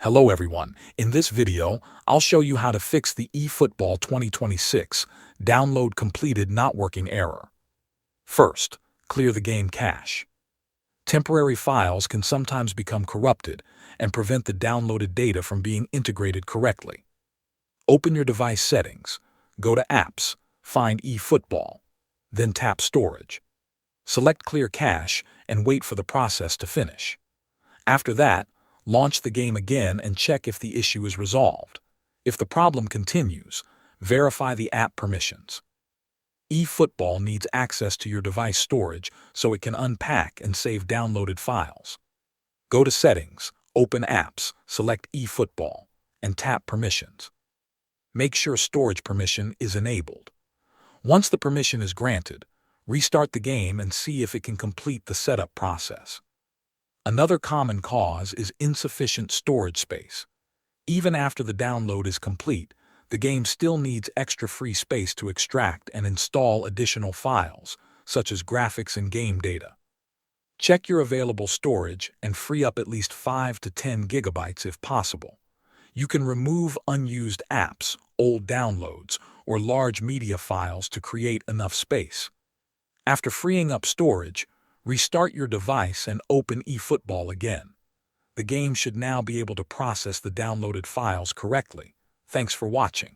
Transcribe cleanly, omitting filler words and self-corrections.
Hello everyone. In this video, I'll show you how to fix the eFootball 2026 download completed not working error. First, clear the game cache. Temporary files can sometimes become corrupted and prevent the downloaded data from being integrated correctly. Open your device settings, go to Apps, find eFootball, then tap Storage. Select Clear Cache and wait for the process to finish. After that, launch the game again and check if the issue is resolved. If the problem continues, verify the app permissions. eFootball needs access to your device storage so it can unpack and save downloaded files. Go to Settings, open Apps, select eFootball, and tap Permissions. Make sure storage permission is enabled. Once the permission is granted, restart the game and see if it can complete the setup process. Another common cause is insufficient storage space. Even after the download is complete, the game still needs extra free space to extract and install additional files, such as graphics and game data. Check your available storage and free up at least 5 to 10 gigabytes if possible. You can remove unused apps, old downloads, or large media files to create enough space. After freeing up storage, restart your device and open eFootball again. The game should now be able to process the downloaded files correctly. Thanks for watching.